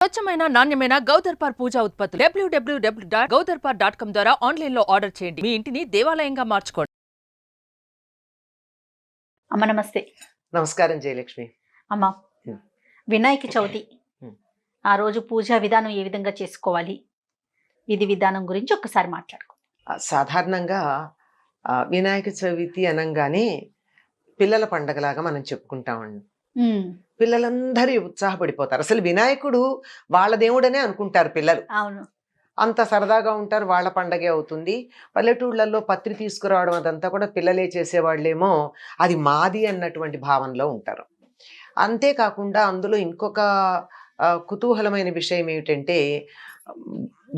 స్వచ్ఛమైన నాణ్యమైన గౌదర్పార్ పూజా ఉత్పత్తులు www.gaudarpar.com ద్వారా ఆన్లైన్ లో ఆర్డర్ చేయండి. మీ ఇంటిని దేవాలయంగా మార్చుకోండి. అమ్మ నమస్తే. నమస్కారం జయలక్ష్మి. అమ్మ వినాయక చవితి ఆ రోజు పూజా విధానం ఏ విధంగా చేసుకోవాలి, విధి విధానం గురించి ఒక్కసారి మాట్లాడుకో. సాధారణంగా వినాయక చవితి అనంగానే పిల్లల పండగలాగా మనం చెప్పుకుంటామండి. పిల్లలందరూ ఉత్సాహపడిపోతారు. అసలు వినాయకుడు వాళ్ళ దేవుడనే అనుకుంటారు పిల్లలు. అవును, అంత సరదాగా ఉంటారు. వాళ్ళ పండగే అవుతుంది. పల్లెటూళ్ళల్లో పత్రి తీసుకురావడం అదంతా కూడా పిల్లలే చేసేవాళ్ళేమో అది మాది అన్నటువంటి భావనలో ఉంటారు. అంతేకాకుండా అందులో ఇంకొక కుతూహలమైన విషయం ఏమిటంటే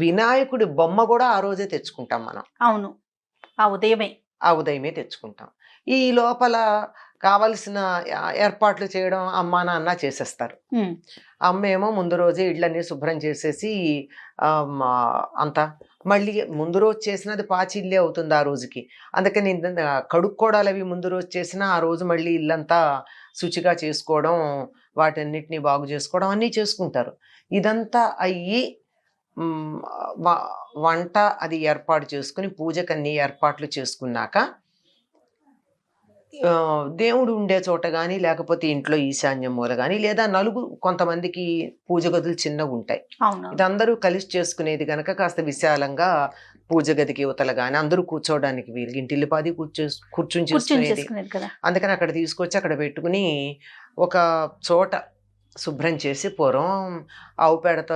వినాయకుడి బొమ్మ కూడా ఆ రోజే తెచ్చుకుంటాం మనం. అవును, ఆ ఉదయమే తెచ్చుకుంటాం. ఈ లోపల కావలసిన ఏర్పాట్లు చేయడం అమ్మా నాన్న చేసేస్తారు. అమ్మ ఏమో ముందు రోజే ఇళ్ళన్నీ శుభ్రం చేసేసి అంతా మళ్ళీ ముందు రోజు చేసినది పాచిల్లే అవుతుంది ఆ రోజుకి. అందుకని కడుక్కోవడాలు అవి ముందు రోజు చేసినా ఆ రోజు మళ్ళీ ఇల్లంతా శుచిగా చేసుకోవడం, వాటన్నిటిని బాగు చేసుకోవడం అన్నీ చేసుకుంటారు. ఇదంతా అయ్యి వంట అది ఏర్పాటు చేసుకుని పూజకన్నీ ఏర్పాట్లు చేసుకున్నాక దేవుడు ఉండే చోట కానీ లేకపోతే ఇంట్లో ఈశాన్యం మూల కానీ లేదా కొంతమందికి పూజ గదులు చిన్నగా ఉంటాయి. ఇదందరూ కలిసి చేసుకునేది కనుక కాస్త విశాలంగా పూజ గదికి యువతల కానీ అందరూ కూర్చోవడానికి వీలు ఇంటిల్లిపాది కూర్చుని చేసుకునేది. అందుకని అక్కడ తీసుకొచ్చి అక్కడ పెట్టుకుని ఒక చోట శుభ్రం చేసి పూర్వం ఆవు పేడతో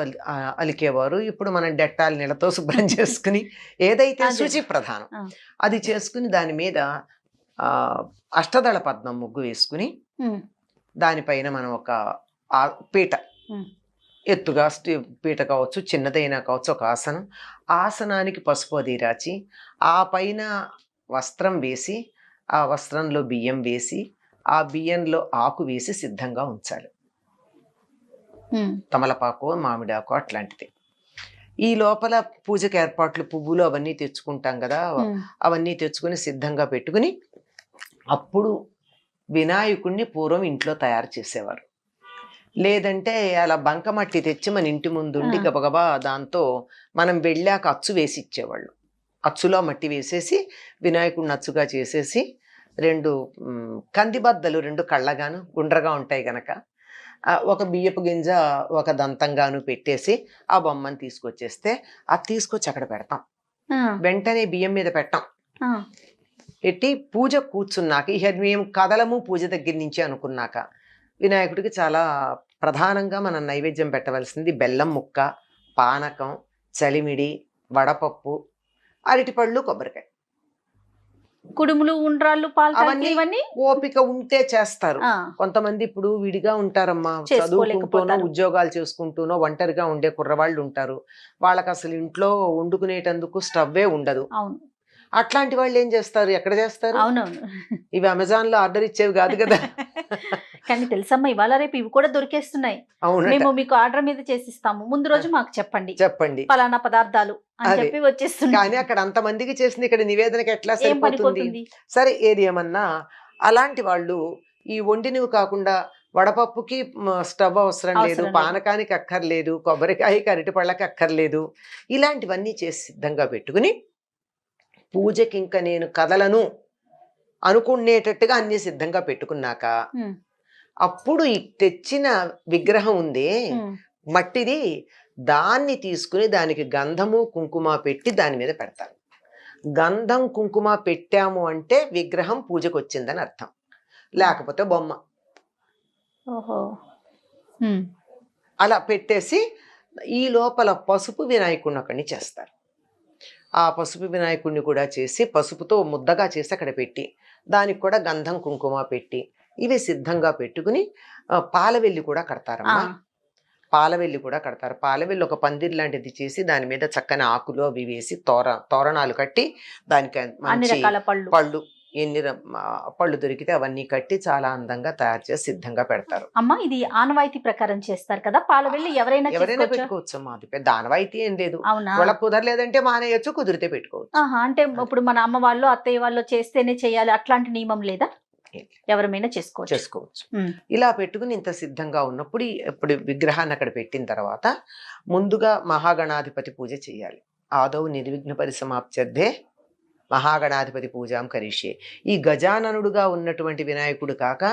అలికేవారు. ఇప్పుడు మనం డెట్టాల నీళ్ళతో శుభ్రం చేసుకుని ఏదైతే శుచి ప్రధానం అది చేసుకుని దాని మీద అష్టదళ పద్మం ముగ్గు వేసుకుని దానిపైన మనం ఒక పీట, ఎత్తుగా పీట కావచ్చు చిన్నదైనా కావచ్చు, ఒక ఆసనానికి పసుపు అది రాచి ఆ పైన వస్త్రం వేసి ఆ వస్త్రంలో బియ్యం వేసి ఆ బియ్యంలో ఆకు వేసి సిద్ధంగా ఉంచాలి. తమలపాకు మామిడాకు అట్లాంటిది. ఈ లోపల పూజకి ఏర్పాట్లు పువ్వులు అవన్నీ తెచ్చుకుంటాం కదా, అవన్నీ తెచ్చుకుని సిద్ధంగా పెట్టుకుని అప్పుడు వినాయకుడిని పూర్వం ఇంట్లో తయారు చేసేవారు. లేదంటే అలా బంకమట్టి తెచ్చి మన ఇంటి ముందుండి గబగబా దాంతో మనం వెళ్ళాక అచ్చు వేసి ఇచ్చేవాళ్ళు. అచ్చులో మట్టి వేసేసి వినాయకుడిని అచ్చుగా చేసేసి 2 కందిబద్దలు 2 కళ్ళగాను గుండ్రగా ఉంటాయి గనక ఒక బియ్యపు గింజ ఒక దంతంగాను పెట్టేసి ఆ బొమ్మను తీసుకొచ్చేస్తే అది తీసుకొచ్చి అక్కడ పెడతాం. వెంటనే బియ్యం మీద పెట్టాం. పెట్టి పూజ కూర్చున్నాక ఇక మేము కదలము పూజ దగ్గర నుంచి అనుకున్నాక వినాయకుడికి చాలా ప్రధానంగా మనం నైవేద్యం పెట్టవలసింది బెల్లం ముక్క, పానకం, చలిమిడి, వడపప్పు, అరటిపళ్ళు, కొబ్బరికాయ, కుడుములు, ఉండ్రాళ్ళు, అవన్నీ ఓపిక ఉంటే చేస్తారు. కొంతమంది ఇప్పుడు విడిగా ఉంటారమ్మా, చదువుకుంటూనో ఉద్యోగాలు చేసుకుంటూనో ఒంటరిగా ఉండే కుర్రవాళ్ళు ఉంటారు. వాళ్ళకి అసలు ఇంట్లో వండుకునేటందుకు స్టవ్వే ఉండదు. అట్లాంటి వాళ్ళు ఏం చేస్తారు, ఎక్కడ చేస్తారు? అవునవును, ఇవి అమెజాన్ లో ఆర్డర్ ఇచ్చేవి కాదు కదా. కానీ తెలుసమ్మా ఇవాళ రేపు ఇవి కూడా దొరికేస్తున్నాయి. మేము మీకు ఆర్డర్ మీద చేసిస్తాము, ముందు రోజు మాకు చెప్పండి పలానా పదార్థాలు అని చెప్పి వచ్చేస్తుంది. కానీ అక్కడ అంతమందికి చేసింది ఇక్కడ నివేదనకి ఎట్లా సరిపోతుంది? సరే ఏది ఏమన్నా అలాంటి వాళ్ళు ఈ వండినవి కాకుండా వడపప్పుకి స్టవ్ అవసరం లేదు, పానకానికి అక్కర్లేదు, కొబ్బరికాయకి అరటిపళ్ళకి అక్కర్లేదు, ఇలాంటివన్నీ చేసి సిద్ధంగా పెట్టుకుని పూజకి ఇంకా నేను కదలను అనుకునేటట్టుగా అన్ని సిద్ధంగా పెట్టుకున్నాక అప్పుడు ఈ తెచ్చిన విగ్రహం ఉందే మట్టిది, దాన్ని తీసుకుని దానికి గంధము కుంకుమ పెట్టి దాని మీద పెడతారు. గంధం కుంకుమ పెట్టాము అంటే విగ్రహం పూజకు వచ్చిందని అర్థం, లేకపోతే బొమ్మ. అలా పెట్టేసి ఈ లోపల పసుపు వినాయకుడిని ఒకడిని చేస్తారు. ఆ పసుపు వినాయకుడిని కూడా చేసి పసుపుతో ముద్దగా చేసి అక్కడ పెట్టి దానికి కూడా గంధం కుంకుమ పెట్టి ఇవి సిద్ధంగా పెట్టుకుని పాలవెల్లి కూడా కడతారమ్మా. పాలవెల్లి ఒక పందిరి లాంటిది చేసి దాని మీద చక్కని ఆకులు అవి వేసి తోరణాలు కట్టి దానికి మంచి పళ్ళు, ఎన్ని పళ్ళు దొరికితే అవన్నీ కట్టి చాలా అందంగా తయారు చేసి సిద్ధంగా పెడతారు. అమ్మా ఇది ఆనవాయితీ ప్రకారం చేస్తారు కదా, పాలవెల్లి ఎవరైనా పెట్టుకోవచ్చు అమ్మా, అది పెద్ద ఆనవాయితీ ఏం లేదు. వాళ్ళకి కుదరలేదంటే మానేయచ్చు, కుదిరితే పెట్టుకోవచ్చు. అంటే ఇప్పుడు మన అమ్మ వాళ్ళు అత్తయ్య వాళ్ళు చేస్తేనే చేయాలి అట్లాంటి నియమం లేదా? ఎవరమైనా చేసుకోవచ్చు. ఇలా పెట్టుకుని ఇంత సిద్ధంగా ఉన్నప్పుడు ఇప్పుడు విగ్రహాన్ని అక్కడ పెట్టిన తర్వాత ముందుగా మహాగణాధిపతి పూజ చేయాలి. ఆదౌ నిర్విఘ్న పరిసమాప్త్యర్థే మహాగణాధిపతి పూజాం కరిష్యే. ఈ గజాననుడుగా ఉన్నటువంటి వినాయకుడు కాక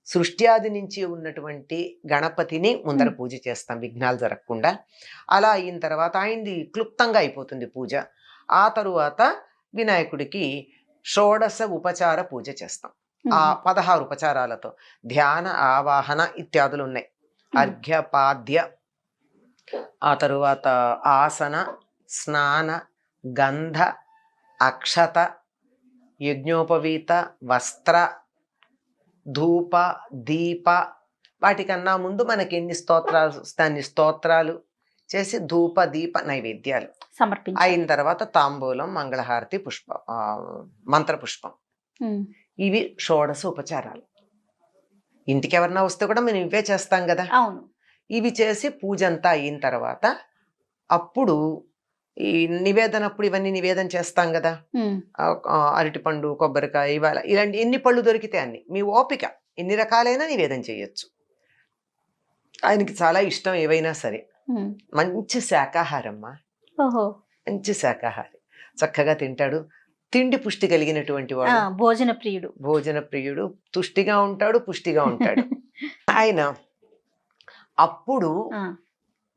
సృష్ట్యాది నుంచి ఉన్నటువంటి గణపతిని ముందర పూజ చేస్తాం విఘ్నాలు జరగకుండా. అలా అయిన తర్వాత ఆయనది క్లుప్తంగా అయిపోతుంది పూజ. ఆ తరువాత వినాయకుడికి షోడశ ఉపచార పూజ చేస్తాం. ఆ 16 ఉపచారాలతో ధ్యాన, ఆవాహన ఇత్యాదులు ఉన్నాయి. అర్ఘ్య, పాద్య, ఆ తరువాత ఆసన, స్నాన, గంధ, అక్షత, యజ్ఞోపవీత, వస్త్ర, ధూప, దీప. వాటికన్నా ముందు మనకి అన్ని స్తోత్రాలు చేసి ధూప, దీప నైవేద్యాలు సమర్పించి అయిన తర్వాత తాంబూలం, మంగళహారతి, మంత్రపుష్పం. ఇవి షోడశ ఉపచారాలు. ఇంటికి ఎవరన్నా వస్తే కూడా మనం ఇవే చేస్తాం కదా. అవును. ఇవి చేసి పూజ అంతా అయిన తర్వాత అప్పుడు ఈ నివేదనప్పుడు ఇవన్నీ నివేదన చేస్తాం కదా. అరటిపండు, కొబ్బరికాయ, ఇవాళ ఇలాంటి ఎన్ని పళ్ళు దొరికితే అన్ని, మీ ఓపిక, ఎన్ని రకాలైనా నివేదన చేయొచ్చు. ఆయనకి చాలా ఇష్టం ఏవైనా సరే. మంచి శాకాహారమ్మా, మంచి శాకాహారి, చక్కగా తింటాడు. తిండి పుష్టి కలిగినటువంటి వాడు, భోజన ప్రియుడు, తుష్టిగా ఉంటాడు, పుష్టిగా ఉంటాడు ఆయన. అప్పుడు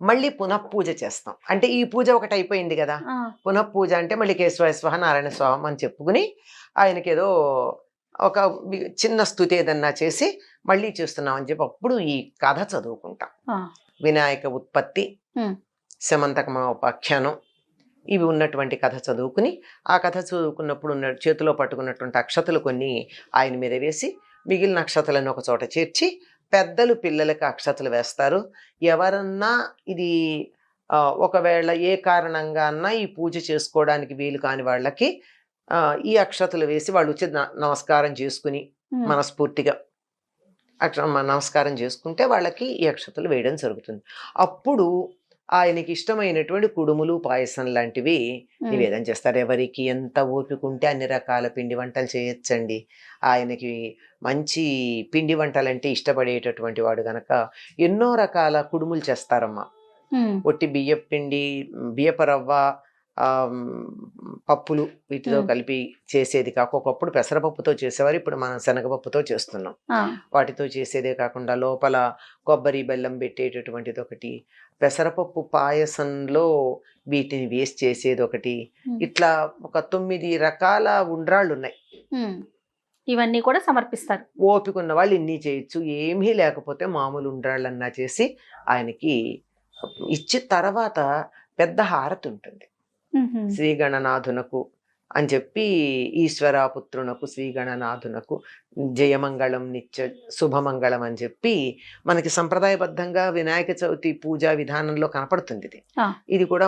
మళ్ళీ పునఃపూజ చేస్తాం. అంటే ఈ పూజ ఒకటి అయిపోయింది కదా, పునఃపూజ అంటే మళ్ళీ కేశవాయ స్వాహ, నారాయణ స్వాహం అని చెప్పుకుని ఆయనకి ఏదో ఒక చిన్న స్తుతి ఏదన్నా చేసి మళ్ళీ చేస్తున్నాం అని చెప్పి అప్పుడు ఈ కథ చదువుకుంటాం. వినాయక ఉత్పత్తి, శమంతకమోపాఖ్యానం, ఇవి ఉన్నటువంటి కథ చదువుకుని ఆ కథ చదువుకున్నప్పుడు చేతిలో పట్టుకున్నటువంటి అక్షతలు కొన్ని ఆయన మీద వేసి మిగిలిన అక్షతలను ఒక చోట చేర్చి పెద్దలు పిల్లలకి అక్షతలు వేస్తారు. ఎవరన్నా ఇది ఒకవేళ ఏ కారణంగా అన్నా ఈ పూజ చేసుకోవడానికి వీలు కాని వాళ్ళకి ఈ అక్షతలు వేసి వాళ్ళు వచ్చి నమస్కారం చేసుకుని మనస్ఫూర్తిగా నమస్కారం చేసుకుంటే వాళ్ళకి ఈ అక్షతలు వేయడం జరుగుతుంది. అప్పుడు ఆయనకి ఇష్టమైనటువంటి కుడుములు, పాయసం లాంటివి నివేదన చేస్తారు. ఎవరికి ఎంత ఓపిక ఉంటే అన్ని రకాల పిండి వంటలు చేయొచ్చండి. ఆయనకి మంచి పిండి వంటలు అంటే ఇష్టపడేటటువంటి వాడు గనక ఎన్నో రకాల కుడుములు చేస్తారమ్మా. ఒట్టి బియ్యపు పిండి, బియ్యపు రవ్వ, పప్పులు వీటితో కలిపి చేసేది కాక ఒకప్పుడు పెసరపప్పుతో చేసేవారు, ఇప్పుడు మనం శనగపప్పుతో చేస్తున్నాం. వాటితో చేసేదే కాకుండా లోపల కొబ్బరి, బెల్లం పెట్టేటటువంటిది ఒకటి, పెసరపప్పు పాయసంలో వీటిని వేసి చేసేది ఒకటి, ఇట్లా ఒక 9 రకాల ఉండ్రాళ్ళు ఉన్నాయి. ఇవన్నీ కూడా సమర్పిస్తారు. ఓపిక ఉన్న వాళ్ళు ఇన్ని చేయొచ్చు. ఏమీ లేకపోతే మామూలు ఉండ్రాళ్ళన్నా చేసి ఆయనకి ఇచ్చి తర్వాత పెద్ద హారతి ఉంటుంది. శ్రీగణనాథునకు అని చెప్పి ఈశ్వరాపుత్రునకు శ్రీగణనాథునకు జయమంగళం నిత్య శుభమంగళం అని చెప్పి మనకి సంప్రదాయబద్ధంగా వినాయక చవితి పూజా విధానంలో కనపడుతుంది. ఇది కూడా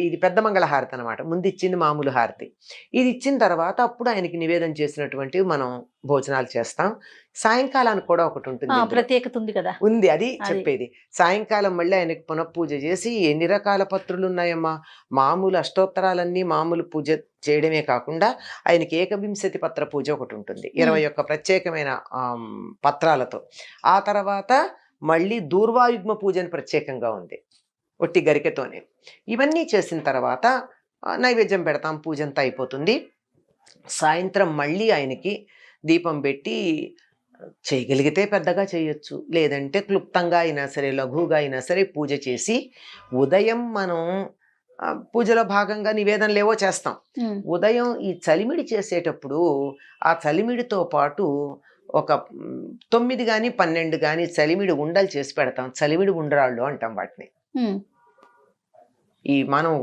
ఇది పెద్ద మంగళ హారతి అనమాట. ముందు ఇచ్చింది మామూలు హారతి. ఇది ఇచ్చిన తర్వాత అప్పుడు ఆయనకి నివేదన చేసినటువంటివి మనం భోజనాలు చేస్తాం. సాయంకాలానికి కూడా ఒకటి ఉంటుంది, ప్రత్యేకత ఉంది కదా, ఉంది. అది చెప్పేది. సాయంకాలం మళ్ళీ ఆయనకి పునఃపూజ చేసి ఎన్ని రకాల పత్రులు ఉన్నాయమ్మా, మామూలు అష్టోత్తరాలన్నీ మామూలు పూజ చేయడమే కాకుండా ఆయనకి ఏకవింశతి పత్ర పూజ ఒకటి ఉంటుంది, 21 ప్రత్యేకమైన పత్రాలతో. ఆ తర్వాత మళ్ళీ దూర్వాయుగ్మ పూజని ప్రత్యేకంగా ఉంది, ఒట్టి గరికెతోనే. ఇవన్నీ చేసిన తర్వాత నైవేద్యం పెడతాం, పూజ అంతా అయిపోతుంది. సాయంత్రం మళ్ళీ ఆయనకి దీపం పెట్టి చేయగలిగితే పెద్దగా చేయొచ్చు, లేదంటే క్లుప్తంగా అయినా సరే, లఘువుగా అయినా సరే పూజ చేసి ఉదయం మనం పూజలో భాగంగా నివేదనలు ఏవో చేస్తాం. ఉదయం ఈ చలిమిడి చేసేటప్పుడు ఆ చలిమిడితో పాటు ఒక 9 కానీ 12 కానీ చలిమిడి ఉండలు చేసి పెడతాం. చలిమిడి ఉండ్రాళ్ళు అంటాం వాటిని. ఈ మనం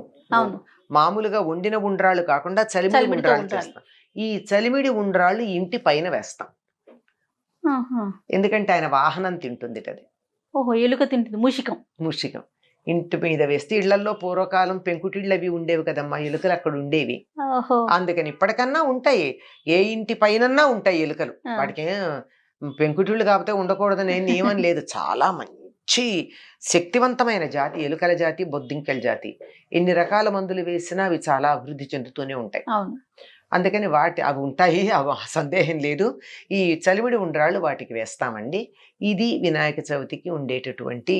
మామూలుగా వండిన ఉండ్రాళ్ళు కాకుండా చలిమిడి ఉండ్రాళ్ళు చేస్తాం. ఈ చలిమిడి ఉండ్రాళ్ళు ఇంటి పైన వేస్తాం, ఎందుకంటే ఆయన వాహనం తింటుంది అది. ఎలుక తింటుంది, మూషికం ఇంటి మీద వేస్తే. ఇళ్లలో పూర్వకాలం పెంకుటిళ్ళు అవి ఉండేవి కదమ్మా, ఎలుకలు అక్కడ ఉండేవి. అందుకని ఇప్పటికన్నా ఉంటాయి, ఏ ఇంటి పైనన్నా ఉంటాయి ఎలుకలు. వాటికి పెంకుటిళ్ళు కాకపోతే ఉండకూడదని నియమం లేదు. చాలా మంచి శక్తివంతమైన జాతి ఎలుకల జాతి, బొద్దింకల జాతి. ఎన్ని రకాల మందులు వేసినా అవి చాలా అభివృద్ధి చెందుతూనే ఉంటాయి. అందుకని అవి ఉంటాయి, అవి సందేహం లేదు. ఈ చలివిడి ఉండ్రాళ్ళు వాటికి వేస్తామండి. ఇది వినాయక చవితికి ఉండేటటువంటి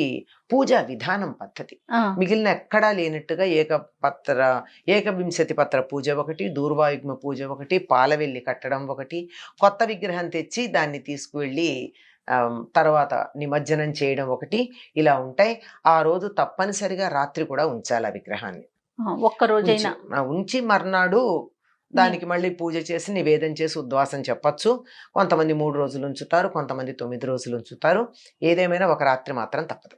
పూజా విధానం పద్ధతి. మిగిలిన ఎక్కడా లేనట్టుగా ఏకవింశతి పత్ర పూజ ఒకటి, దూర్వాయుగ్మ పూజ ఒకటి, పాలవెల్లి కట్టడం ఒకటి, కొత్త విగ్రహం తెచ్చి దాన్ని తీసుకువెళ్ళి తర్వాత నిమజ్జనం చేయడం ఒకటి, ఇలా ఉంటాయి. ఆ రోజు తప్పనిసరిగా రాత్రి కూడా ఉంచాలి ఆ విగ్రహాన్ని. ఒక్కరోజైనా ఉంచి మర్నాడు దానికి మళ్ళీ పూజ చేసి నివేదన చేసి ఉద్వాసం చెప్పచ్చు. కొంతమంది 3 రోజులు ఉంచుతారు, కొంతమంది 9 రోజులు ఉంచుతారు. ఏదేమైనా ఒక రాత్రి మాత్రం తప్పదు.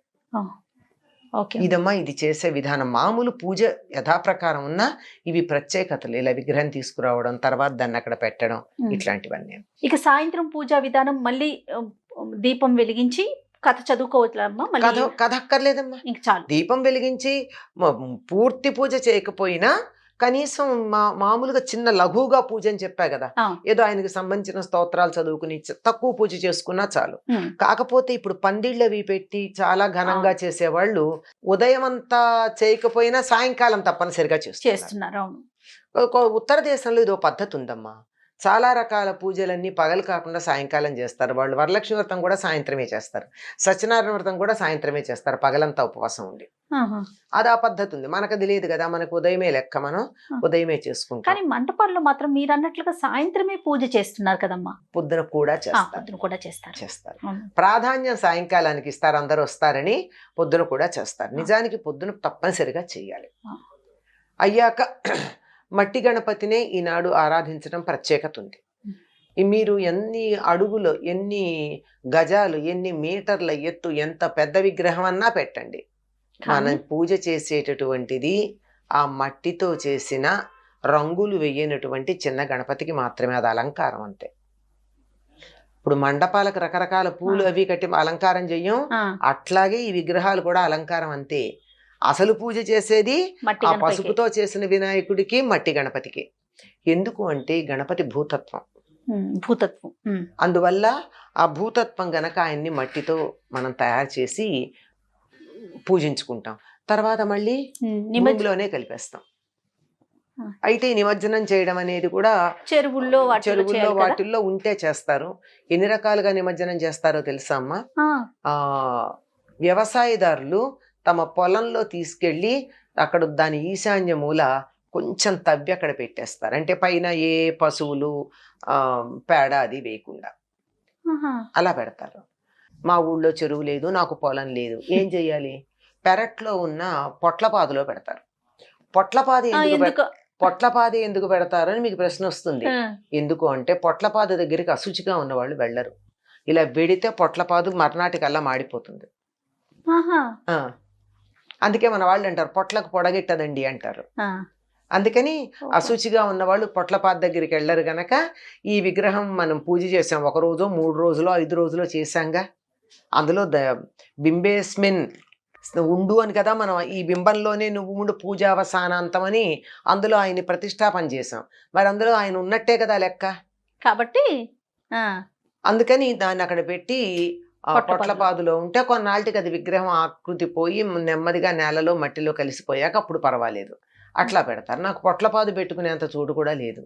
ఇదమ్మా ఇది చేసే విధానం. మామూలు పూజ యథాప్రకారం ఉన్నా ఇవి ప్రత్యేకతలు. ఇలా విగ్రహం తీసుకురావడం, తర్వాత దాన్ని అక్కడ పెట్టడం, ఇట్లాంటివన్నీ. ఇక సాయంత్రం పూజా విధానం మళ్ళీ దీపం వెలిగించి కథ చదువుకోవట్లమ్మా? కథ అక్కర్లేదమ్మా, ఇంక చాలు. దీపం వెలిగించి పూర్తి పూజ చేయకపోయినా కనీసం మామూలుగా చిన్న లఘువుగా పూజ అని చెప్పా కదా, ఏదో ఆయనకి సంబంధించిన స్తోత్రాలు చదువుకుని తక్కువ పూజ చేసుకున్నా చాలు. కాకపోతే ఇప్పుడు పందిళ్ళు అవి పెట్టి చాలా ఘనంగా చేసేవాళ్ళు ఉదయం అంతా చేయకపోయినా సాయంకాలం తప్పనిసరిగా చేస్తున్నారు. ఉత్తర దేశంలో ఇదో పద్ధతి ఉందమ్మా. చాలా రకాల పూజలన్నీ పగలు కాకుండా సాయంకాలం చేస్తారు వాళ్ళు. వరలక్ష్మి వ్రతం కూడా సాయంత్రమే చేస్తారు, సత్యనారాయణ వ్రతం కూడా సాయంత్రమే చేస్తారు, పగలంతా ఉపవాసం ఉండి. అది ఆ పద్ధతి ఉంది. మనకు అది లేదు కదా, మనకు ఉదయమే లెక్క, మనం ఉదయమే చేసుకుంటాం. కానీ మంటపాల్లో మాత్రం మీరు అన్నట్లుగా సాయంత్రమే పూజ చేస్తున్నారు కదమ్మా? పొద్దున కూడా చేస్తారు. ప్రాధాన్యం సాయంకాలానికి ఇస్తారు, అందరూ వస్తారని పొద్దున కూడా చేస్తారు. నిజానికి పొద్దున తప్పనిసరిగా చెయ్యాలి. అయ్యాక మట్టి గణపతినే ఈనాడు ఆరాధించడం ప్రత్యేకత ఉంది. మీరు ఎన్ని అడుగులు, ఎన్ని గజాలు, ఎన్ని మీటర్ల ఎత్తు, ఎంత పెద్ద విగ్రహం అన్నా పెట్టండి, మనం పూజ చేసేటటువంటిది ఆ మట్టితో చేసిన రంగులు వేయనటువంటి చిన్న గణపతికి మాత్రమే. అది అలంకారం అంతే. ఇప్పుడు మండపాలకు రకరకాల పూలు అవి కట్టి అలంకారం చెయ్యం, అట్లాగే ఈ విగ్రహాలు కూడా అలంకారం అంతే. అసలు పూజ చేసేది ఆ పసుపుతో చేసిన వినాయకుడికి, మట్టి గణపతికి. ఎందుకు అంటే గణపతి భూతత్వం. అందువల్ల ఆ భూతత్వం గనక ఆయన్ని మట్టితో మనం తయారు చేసి పూజించుకుంటాం. తర్వాత మళ్ళీ భూమిలోనే కలిపేస్తాం. అయితే ఈ నిమజ్జనం చేయడం అనేది కూడా చెరువుల్లో వాటిల్లో ఉంటే చేస్తారు. ఎన్ని రకాలుగా నిమజ్జనం చేస్తారో తెలుసా అమ్మా? వ్యవసాయదారులు తమ పొలంలో తీసుకెళ్ళి అక్కడ దాని ఈశాన్య మూల కొంచెం తవ్వి అక్కడ పెట్టేస్తారు. అంటే పైన ఏ పశువులు పేడ అది వేయకుండా అలా పెడతారు. మా ఊళ్ళో చెరువు లేదు, నాకు పొలం లేదు, ఏం చెయ్యాలి? పెరట్లో ఉన్న పొట్లపాదులో పెడతారు. పొట్లపాది ఎందుకు పెడతారు అని మీకు ప్రశ్న వస్తుంది. ఎందుకు అంటే పొట్లపాదు దగ్గరికి అశుచిగా ఉన్న వాళ్ళు వెళ్ళరు. ఇలా వెడితే పొట్లపాదు మర్నాటికల్లా మాడిపోతుంది. అందుకే మన వాళ్ళు అంటారు పొట్లకు పొడగెట్టదండి అంటారు. అందుకని అశుచిగా ఉన్నవాళ్ళు పొట్లపాద దగ్గరికి వెళ్ళరు గనక ఈ విగ్రహం మనం పూజ చేసాం, 1 రోజు 3 రోజులో 5 రోజులో చేశాంగా, అందులో బింబేస్మిన్ ఉండు అని కదా మనం ఈ బింబంలోనే నువ్వు ఉండు పూజావసానాంతమని అందులో ఆయన్ని ప్రతిష్టాపన చేసాం. మరి అందులో ఆయన ఉన్నట్టే కదా లెక్క. కాబట్టి అందుకని దాన్ని అక్కడ పెట్టి పొట్లపాదులో ఉంటే కొన్నాళ్ళకి అది విగ్రహం ఆకృతి పోయి నెమ్మదిగా నేలలో మట్టిలో కలిసిపోయాక అప్పుడు పర్వాలేదు, అట్లా పెడతారు. నాకు పొట్లపాదు పెట్టుకునేంత చూడు కూడా లేదు.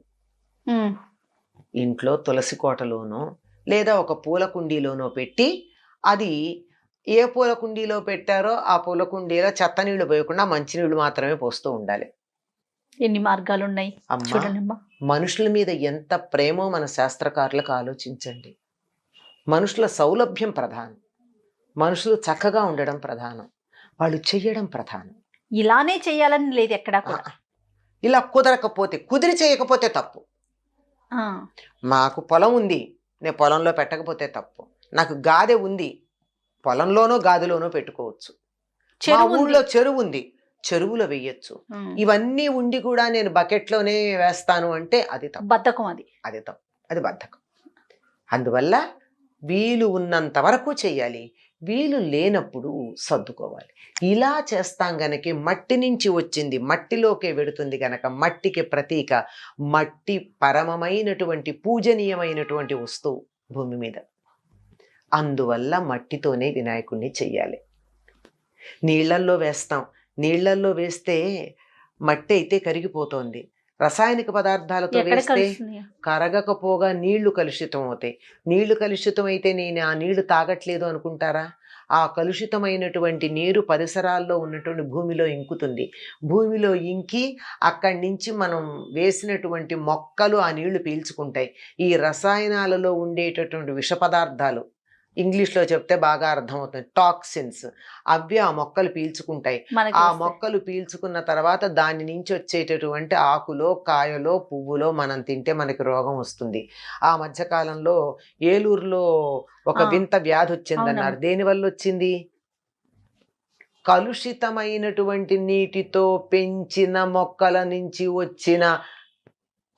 ఇంట్లో తులసి కోటలోనో లేదా ఒక పూల కుండీలోనో పెట్టి, అది ఏ పూల కుండీలో పెట్టారో ఆ పూల కుండీలో చెత్త నీళ్లు పోయకుండా మంచినీళ్లు మాత్రమే పోస్తూ ఉండాలి. ఎన్ని మార్గాలు ఉన్నాయి చూడండి. మనుషుల మీద ఎంత ప్రేమో మన శాస్త్రకారులకు ఆలోచించండి. మనుషుల సౌలభ్యం ప్రధానం, మనుషులు చక్కగా ఉండడం ప్రధానం, వాళ్ళు చెయ్యడం ప్రధానం. ఇలానే చెయ్యాలని లేదు ఎక్కడా కూడా. ఇలా కుదిరి చేయకపోతే తప్పు. మాకు పొలం ఉంది, నేను పొలంలో పెట్టకపోతే తప్పు. నాకు గాదె ఉంది, పొలంలోనో గాదిలోనో పెట్టుకోవచ్చు. మా ఊళ్ళో చెరువు ఉంది, చెరువులో వేయచ్చు. ఇవన్నీ ఉండి కూడా నేను బకెట్లోనే వేస్తాను అంటే అది తప్పు, బద్ధకం. అది తప్పు, అది బద్ధకం. అందువల్ల వీలు ఉన్నంత వరకు చెయ్యాలి, వీలు లేనప్పుడు సర్దుకోవాలి. ఇలా చేస్తాం గనక మట్టి నుంచి వచ్చింది మట్టిలోకే వెడుతుంది గనక మట్టికి ప్రతీక, మట్టి పరమమైనటువంటి పూజనీయమైనటువంటి వస్తువు భూమి మీద. అందువల్ల మట్టితోనే వినాయకుడిని చెయ్యాలి. నీళ్లల్లో వేస్తాం, నీళ్లల్లో వేస్తే మట్టి అయితే కరిగిపోతోంది, రసాయనిక పదార్థాలతో ఎక్కడ వేస్తే కలుస్తున్నాయో. కరగకపోగా నీళ్లు కలుషితం అవుతాయి. నీళ్లు కలుషితం అయితే నేను ఆ నీళ్లు తాగట్లేదు అనుకుంటారా? ఆ కలుషితమైనటువంటి నీరు పరిసరాల్లో ఉన్నటువంటి భూమిలో ఇంకుతుంది. భూమిలో ఇంకి అక్కడి నుంచి మనం వేసినటువంటి మొక్కలు ఆ నీళ్లు పీల్చుకుంటాయి. ఈ రసాయనాలలో ఉండేటటువంటి విష పదార్థాలు, ఇంగ్లీష్లో చెప్తే బాగా అర్థమవుతుంది, టాక్సిన్స్, అవి ఆ మొక్కలు పీల్చుకుంటాయి. మనకి ఆ వస్తాయి. మొక్కలు పీల్చుకున్న తర్వాత దాని నుంచి వచ్చేటటువంటి ఆకులో, కాయలో, పువ్వులో మనం తింటే మనకి రోగం వస్తుంది. ఆ మధ్యకాలంలో ఏలూరులో ఒక ఆ, వింత వ్యాధి వచ్చిందన్నారు. అవునమ్మా. దేనివల్ల వచ్చింది? కలుషితమైనటువంటి నీటితో పెంచిన మొక్కల నుంచి వచ్చిన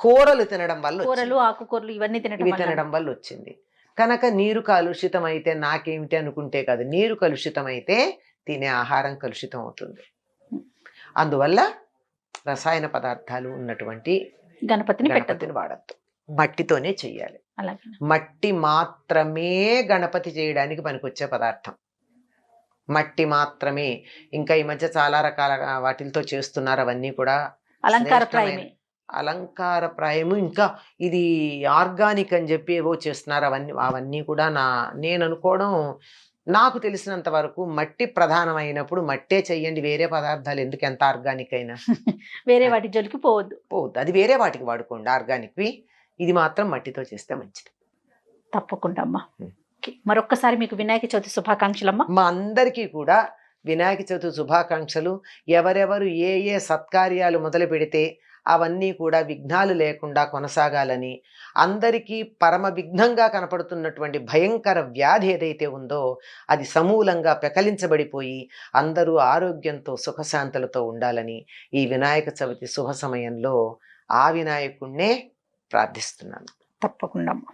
కూరలు తినడం వల్ల కూరలు, వచ్చింది. ఆకుకూరలు ఇవన్నీ ఇవి తినటం వల్ల. తినడం వల్ల వచ్చింది. కనుక నీరు కలుషితం అయితే నాకేమిటి అనుకుంటే కాదు, నీరు కలుషితం అయితే తినే ఆహారం కలుషితం అవుతుంది. అందువల్ల రసాయన పదార్థాలు ఉన్నటువంటి గణపతిని పెట్టదు. గణపతిని వాడద్దు. మట్టితోనే చెయ్యాలి. అలాగే మట్టి మాత్రమే గణపతి చేయడానికి పనికొచ్చే పదార్థం. మట్టి మాత్రమే. ఇంకా ఈ మధ్య చాలా రకాల వాటితో చేస్తున్నారు. అవన్నీ కూడా అలంకారప్రాయమే. అలంకారప్రాయము. ఇంకా ఇది ఆర్గానిక్ అని చెప్పి ఏవో చేస్తున్నారు. అవన్నీ కూడా నేను అనుకోవడం, నాకు తెలిసినంత వరకు మట్టి ప్రధానమైనప్పుడు మట్టే చెయ్యండి. వేరే పదార్థాలు ఎందుకు, ఎంత ఆర్గానిక్ అయినా వేరే వాటి జోలికి పోవద్దు. పోవద్దు. అది వేరే వాటికి వాడుకోండి ఆర్గానిక్వి. ఇది మాత్రం మట్టితో చేస్తే మంచిది. తప్పకుండా అమ్మా. మరొక్కసారి మీకు వినాయక చవితి శుభాకాంక్షలమ్మా. మా అందరికీ కూడా వినాయక చవితి శుభాకాంక్షలు. ఎవరెవరు ఏ ఏ సత్కార్యాలు మొదలు పెడితే అవన్నీ కూడా విఘ్నాలు లేకుండా కొనసాగాలని, అందరికీ పరమ విఘ్నంగా కనపడుతున్నటువంటి భయంకర వ్యాధి ఏదైతే ఉందో అది సమూలంగా పెకలించబడిపోయి అందరూ ఆరోగ్యంతో సుఖశాంతులతో ఉండాలని ఈ వినాయక చవితి శుభ సమయంలో ఆ వినాయకుణ్ణే ప్రార్థిస్తున్నాను. తప్పకుండా అమ్మా.